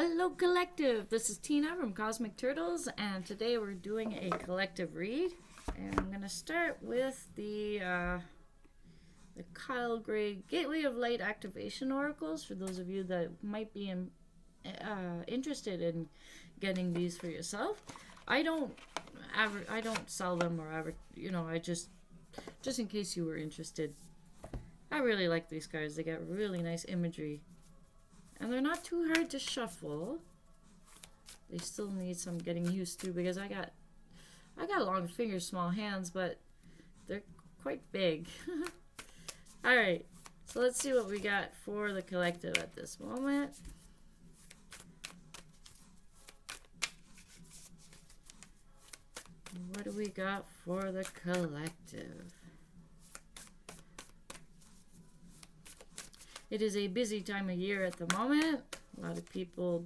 Hello collective, this is Tina from Cosmic Turtles, and today we're doing a collective read, and I'm going to start with the Kyle Gray Gateway of Light Activation Oracles for those of you that might be interested in getting these for yourself. I don't sell them or I just in case you were interested. I really like these cards. They got really nice imagery. And they're not too hard to shuffle. They still need some getting used to because I got long fingers, small hands, but they're quite big. Alright, so let's see what we got for the collective at this moment. What do we got for the collective? It is a busy time of year at the moment. A lot of people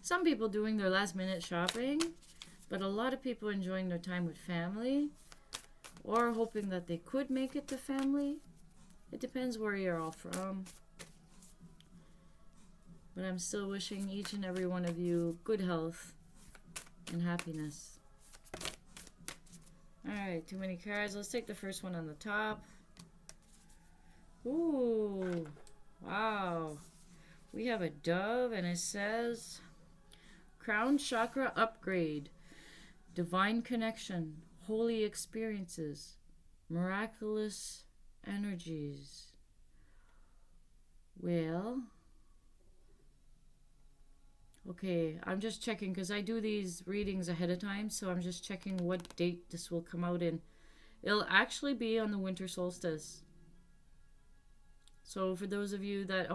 some people doing their last minute shopping, but a lot of people enjoying their time with family or hoping that they could make it to family. It depends where you're all from. But I'm still wishing each and every one of you good health and happiness. Alright, too many cards. Let's take the first one on the top. Ooh, wow. We have a dove and it says Crown Chakra Upgrade, Divine Connection, Holy Experiences, Miraculous Energies. Well, okay, I'm just checking because I do these readings ahead of time, so I'm just checking what date this will come out in. It'll actually be on the winter solstice. So for those of you that,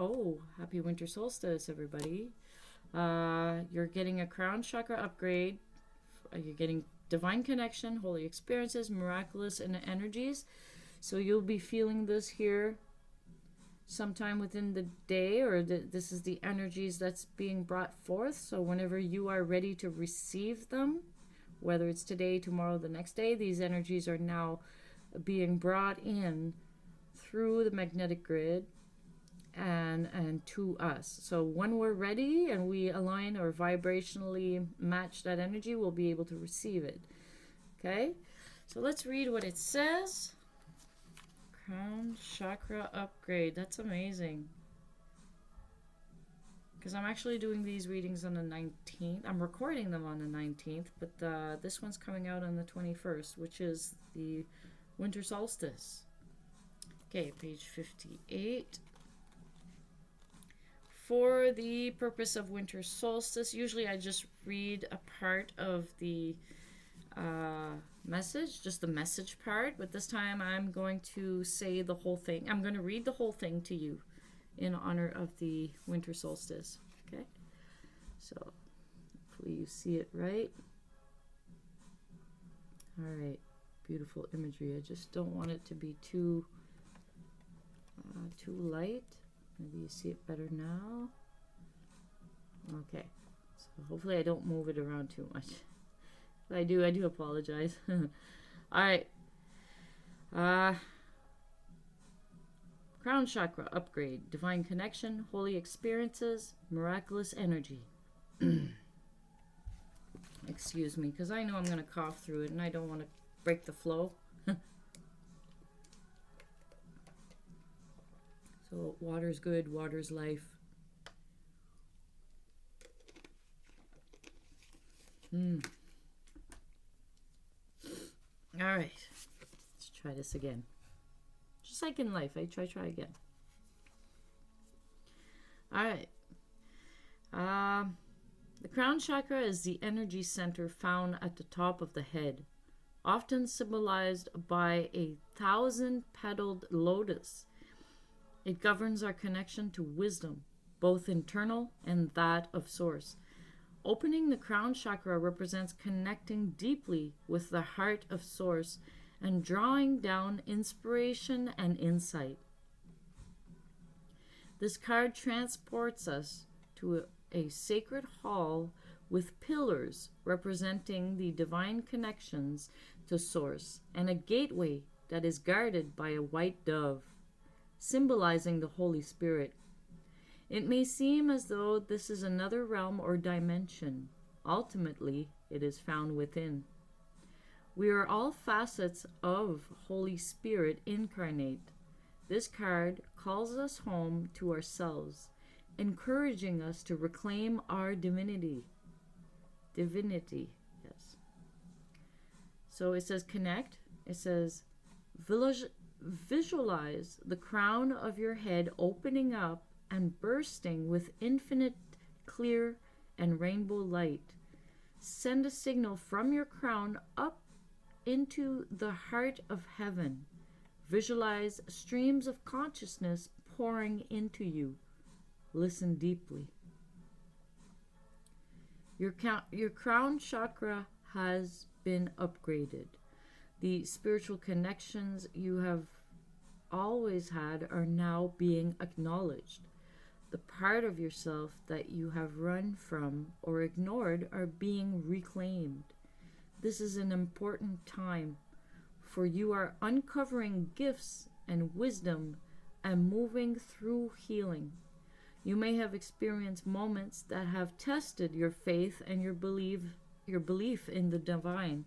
happy winter solstice, everybody. You're getting a crown chakra upgrade. You're getting divine connection, holy experiences, miraculous energies. So you'll be feeling this here sometime within the day, or this is the energies that's being brought forth. So whenever you are ready to receive them, whether it's today, tomorrow, the next day, these energies are now being brought in through the magnetic grid and to us. So when we're ready and we align or vibrationally match that energy, we'll be able to receive it. Okay, so let's read what it says. Crown chakra upgrade. That's amazing, because I'm actually doing these readings on the 19th. I'm recording them on the 19th, but this one's coming out on the 21st, which is the winter solstice. Okay, page 58. For the purpose of winter solstice, usually I just read a part of the message, just the message part, but this time I'm going to say the whole thing. I'm going to read the whole thing to you in honor of the winter solstice. Okay, so hopefully you see it right. All right, beautiful imagery. I just don't want it to be too light. Maybe you see it better now. Okay, so hopefully I don't move it around too much. If I do apologize. All right. Crown chakra upgrade, divine connection, holy experiences, miraculous energy. Excuse me, because I know I'm going to cough through it and I don't want to break the flow. So water's good, water's life. All right, let's try this again. Just like in life, I try again. All right. The crown chakra is the energy center found at the top of the head, often symbolized by a 1,000-petaled lotus. It governs our connection to wisdom, both internal and that of source. Opening the crown chakra represents connecting deeply with the heart of source and drawing down inspiration and insight. This card transports us to a sacred hall with pillars representing the divine connections to source and a gateway that is guarded by a white dove, symbolizing the Holy Spirit. It may seem as though this is another realm or dimension. Ultimately, it is found within. We are all facets of Holy Spirit incarnate. This card calls us home to ourselves, encouraging us to reclaim our divinity. Divinity, yes. So it says connect. It says visualize the crown of your head opening up and bursting with infinite, clear, and rainbow light. Send a signal from your crown up into the heart of heaven. Visualize streams of consciousness pouring into you. Listen deeply. Your crown chakra has been upgraded. The spiritual connections you have always had are now being acknowledged. The part of yourself that you have run from or ignored are being reclaimed. This is an important time, for you are uncovering gifts and wisdom and moving through healing. You may have experienced moments that have tested your faith and your belief in the divine.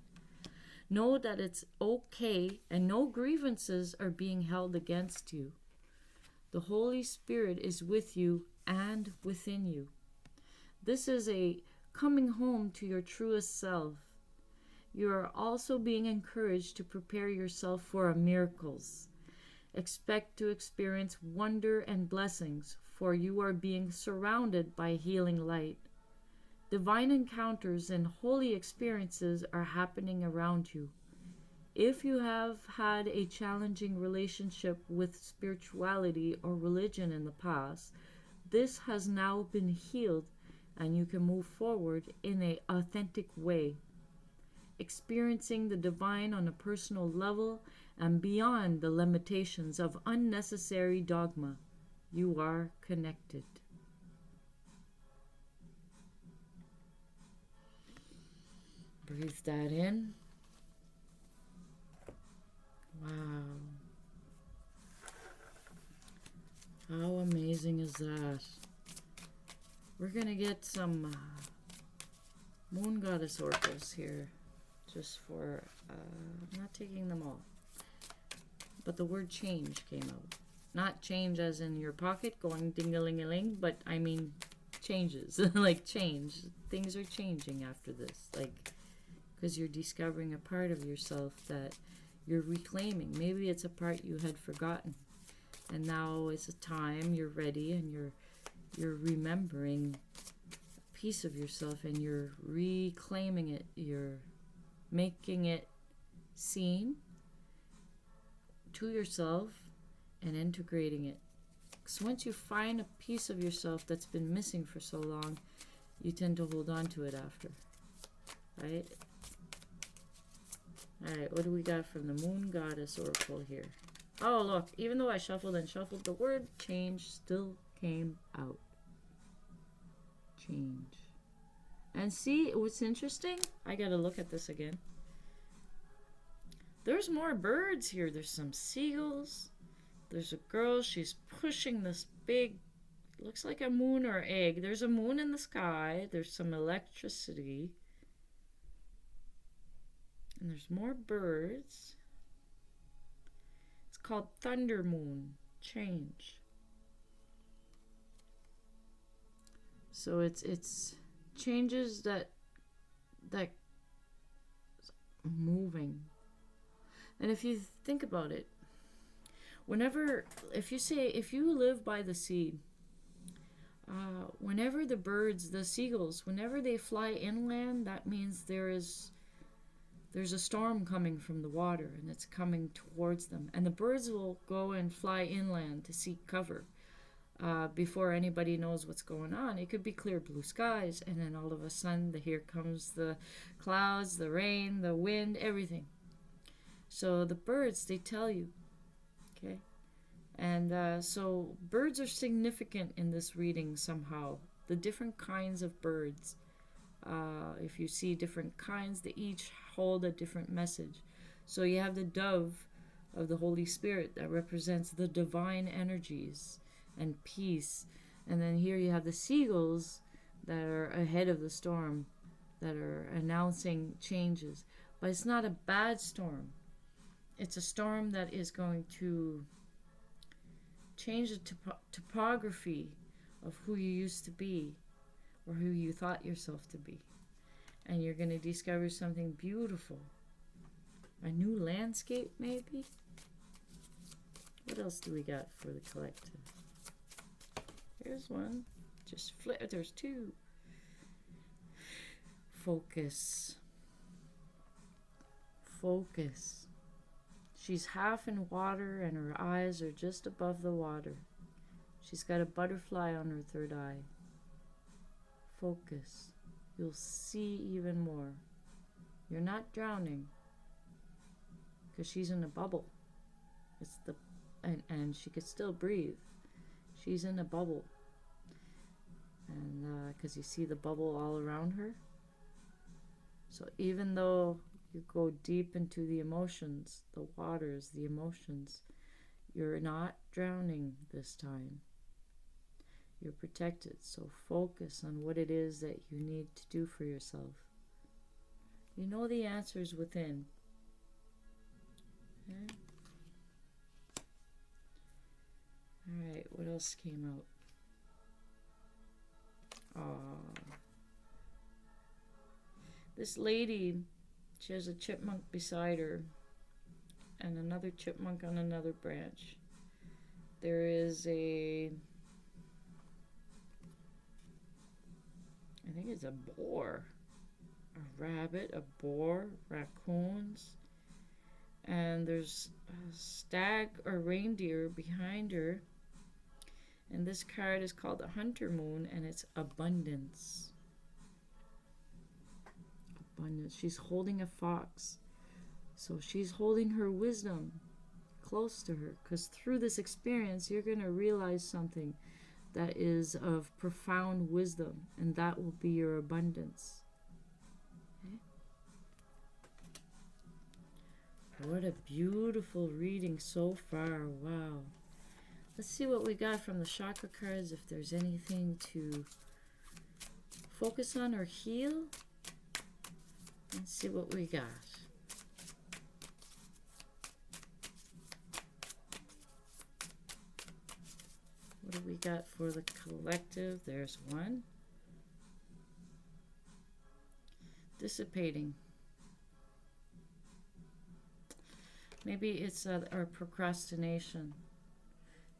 Know that it's okay and no grievances are being held against you. The Holy Spirit is with you and within you. This is a coming home to your truest self. You are also being encouraged to prepare yourself for miracles. Expect to experience wonder and blessings, for you are being surrounded by healing light. Divine encounters and holy experiences are happening around you. If you have had a challenging relationship with spirituality or religion in the past, this has now been healed and you can move forward in an authentic way, experiencing the divine on a personal level and beyond the limitations of unnecessary dogma. You are connected. Breathe that in. Wow. How amazing is that? We're going to get some moon goddess oracles here. Just for, I'm not taking them all. But the word change came out. Not change as in your pocket going ding-a-ling-a-ling, but I mean changes. Like change. Things are changing after this. Like, because you're discovering a part of yourself that you're reclaiming. Maybe it's a part you had forgotten. And now is a time you're ready and you're remembering a piece of yourself and you're reclaiming it. You're making it seen to yourself and integrating it. Because once you find a piece of yourself that's been missing for so long, you tend to hold on to it after. Right? Alright, what do we got from the Moon Goddess Oracle here? Oh, look, even though I shuffled and shuffled, the word change still came out. Change. And see, what's interesting? I gotta look at this again. There's more birds here. There's some seagulls. There's a girl. She's pushing this big, looks like a moon or egg. There's a moon in the sky. There's some electricity. And there's more birds. It's called Thunder Moon. Change. So it's changes that moving. And if you think about it, if you live by the sea, whenever the birds, the seagulls, whenever they fly inland, that means there's a storm coming from the water and it's coming towards them. And the birds will go and fly inland to seek cover before anybody knows what's going on. It could be clear blue skies, and then all of a sudden here comes the clouds, the rain, the wind, everything. So the birds, they tell you, okay? And so birds are significant in this reading somehow. The different kinds of birds. If you see different kinds, they each hold a different message. So you have the dove of the Holy Spirit that represents the divine energies and peace And then here you have the seagulls that are ahead of the storm, that are announcing changes. But it's not a bad storm. It's a storm that is going to change the topography of who you used to be, or who you thought yourself to be. And you're going to discover something beautiful. A new landscape, maybe? What else do we got for the collective? Here's one. Just flip. There's two. Focus. Focus. She's half in water and her eyes are just above the water. She's got a butterfly on her third eye. Focus. You'll see even more. You're not drowning, because she's in a bubble. It's the and she could still breathe. She's in a bubble. And because you see the bubble all around her. So even though you go deep into the emotions, the waters, the emotions, you're not drowning this time. You're protected. So focus on what it is that you need to do for yourself. You know the answers within. Okay. Alright, what else came out? This lady, she has a chipmunk beside her and another chipmunk on another branch. There is I think it's a boar, a rabbit, a boar, raccoons, and there's a stag or reindeer behind her. And this card is called the Hunter Moon, and it's abundance. Abundance. She's holding a fox. So she's holding her wisdom close to her, because through this experience, you're going to realize something that is of profound wisdom, and that will be your abundance. Okay? What a beautiful reading so far. Wow. Let's see what we got from the chakra cards, if there's anything to focus on or heal. Let's see what we got. What do we got for the collective? There's one. Dissipating. Maybe it's our procrastination.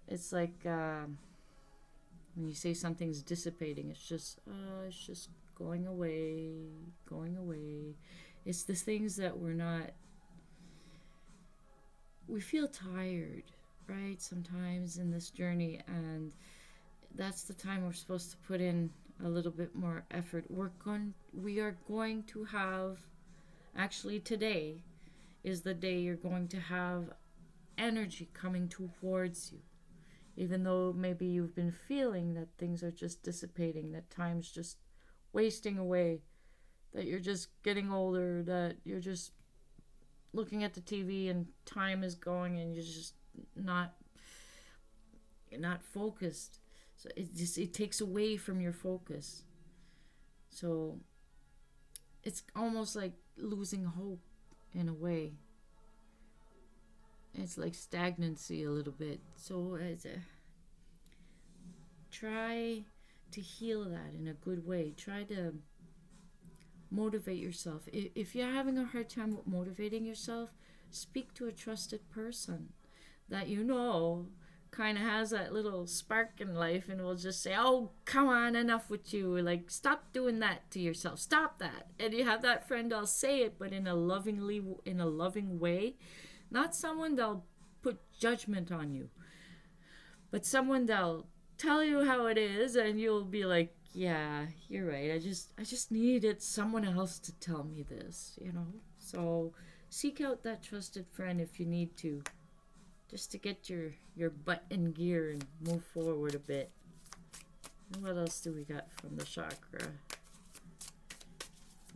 It's like when you say something's dissipating, it's just going away, going away. It's the things that we feel tired, right? Sometimes in this journey, and that's the time we're supposed to put in a little bit more effort. We are going to have, actually today is the day you're going to have energy coming towards you. Even though maybe you've been feeling that things are just dissipating, that time's just wasting away, that you're just getting older, that you're just looking at the TV and time is going and you're just not focused. So it takes away from your focus. So it's almost like losing hope in a way. It's like stagnancy a little bit. So try to heal that in a good way. Try to motivate yourself. If you're having a hard time with motivating yourself, speak to a trusted person that you know kind of has that little spark in life and will just say, oh, come on, enough with you. Like, stop doing that to yourself. Stop that. And you have that friend, I'll say it, but in a loving way. Not someone that'll put judgment on you, but someone that'll tell you how it is, and you'll be like, yeah, you're right. I just needed someone else to tell me this, you know? So seek out that trusted friend if you need to, just to get your butt in gear and move forward a bit. And what else do we got from the chakra?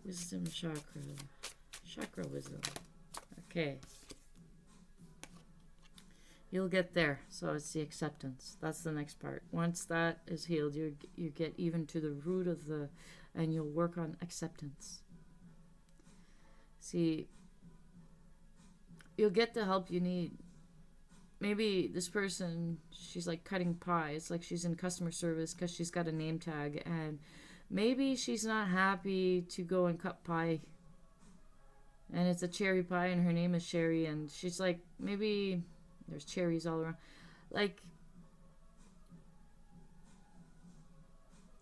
Wisdom chakra. Chakra wisdom. Okay. You'll get there. So it's the acceptance. That's the next part. Once that is healed, you get even to the root of the, and you'll work on acceptance. See, you'll get the help you need. Maybe this person, she's like cutting pie. It's like she's in customer service because she's got a name tag, and maybe she's not happy to go and cut pie. And it's a cherry pie, and her name is Sherry, and she's like, maybe there's cherries all around. Like,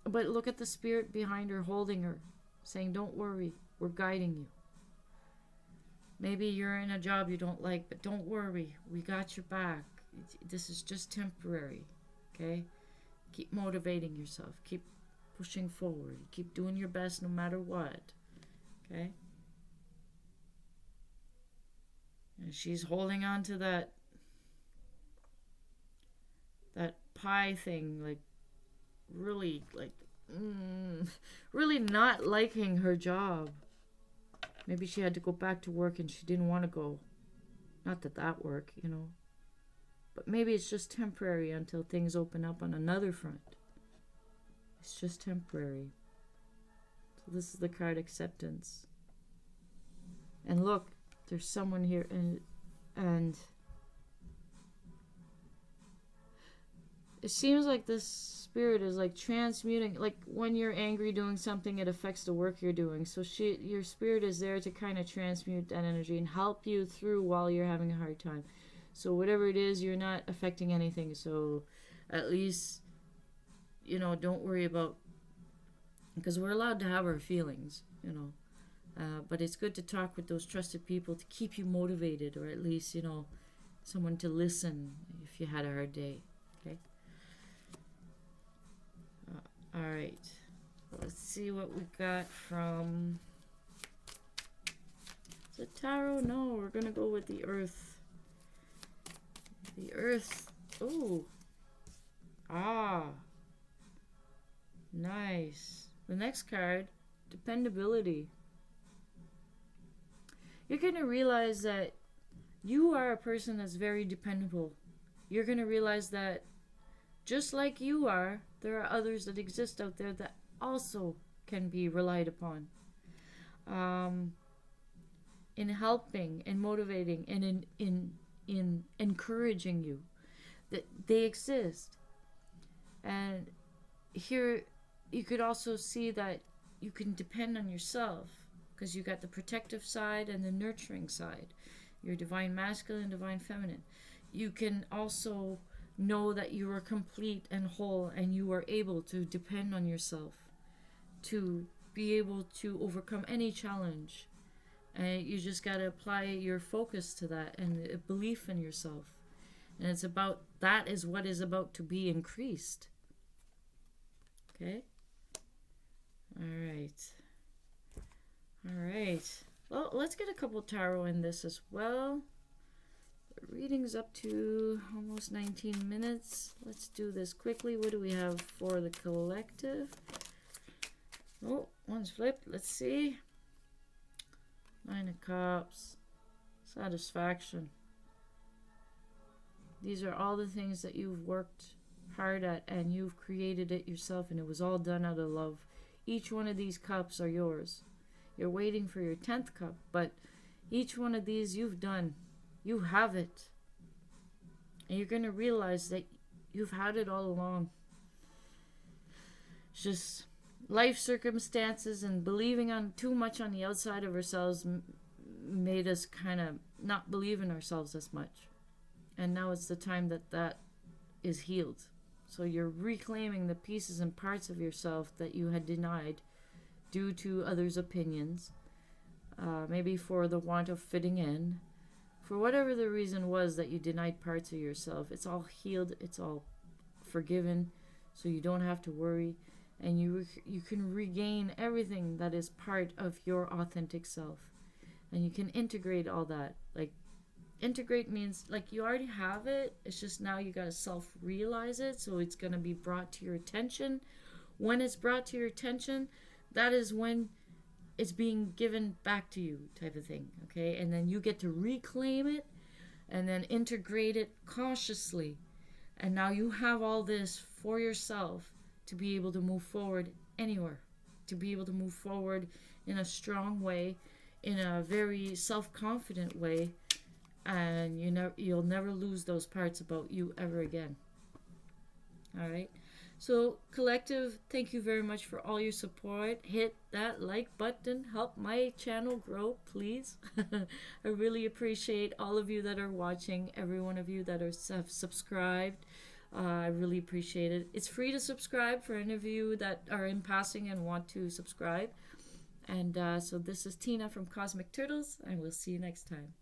but look at the spirit behind her, holding her, saying, don't worry, we're guiding you. Maybe you're in a job you don't like, but don't worry, we got your back. This is just temporary, okay? Keep motivating yourself. Keep pushing forward. Keep doing your best no matter what, okay? And she's holding on to that pie thing, like, really, like, really not liking her job. Maybe she had to go back to work and she didn't want to go. Not that that worked, you know. But maybe it's just temporary until things open up on another front. It's just temporary. So this is the card acceptance. And look, there's someone here and it seems like this spirit is like transmuting, like when you're angry doing something, it affects the work you're doing. So your spirit is there to kind of transmute that energy and help you through while you're having a hard time. So whatever it is, you're not affecting anything. So at least, you know, don't worry about, because we're allowed to have our feelings, you know. But it's good to talk with those trusted people to keep you motivated, or at least, you know, someone to listen if you had a hard day. Okay. All right. Let's see what we got from the tarot. No, we're gonna go with the Earth. The Earth. Oh. Ah. Nice. The next card, dependability. You're going to realize that you are a person that's very dependable. You're going to realize that just like you are, there are others that exist out there that also can be relied upon. In helping and motivating and in encouraging you. That they exist. And here you could also see that you can depend on yourself, because you got the protective side and the nurturing side. Your divine masculine, divine feminine. You can also know that you are complete and whole, and you are able to depend on yourself to be able to overcome any challenge. And you just got to apply your focus to that and a belief in yourself. And it's about, that is what is about to be increased. Okay? Alright. Alright. Well, let's get a couple tarot in this as well. The reading's up to almost 19 minutes. Let's do this quickly. What do we have for the collective? Oh, one's flipped. Let's see. Nine of Cups. Satisfaction. These are all the things that you've worked hard at, and you've created it yourself, and it was all done out of love. Each one of these cups are yours. You're waiting for your 10th cup, but each one of these you've done. You have it. And you're going to realize that you've had it all along. It's just life circumstances and believing on too much on the outside of ourselves made us kind of not believe in ourselves as much. And now it's the time that that is healed. So you're reclaiming the pieces and parts of yourself that you had denied due to others' opinions, maybe for the want of fitting in, for whatever the reason was that you denied parts of yourself. It's all healed, it's all forgiven, so you don't have to worry, and you can regain everything that is part of your authentic self, and you can integrate all that. Like, integrate means like you already have it, it's just now you got to self-realize it, so it's going to be brought to your attention. When it's brought to your attention, that is when it's being given back to you, type of thing, okay? And then you get to reclaim it and then integrate it cautiously. And now you have all this for yourself to be able to move forward anywhere, to be able to move forward in a strong way, in a very self-confident way, and you'll never lose those parts about you ever again. All right. So, collective, thank you very much for all your support. Hit that like button, help my channel grow, please. I really appreciate all of you that are watching, every one of you that have subscribed. I really appreciate it. It's free to subscribe for any of you that are in passing and want to subscribe. And so this is Tina from Cosmic Turtles, and we'll see you next time.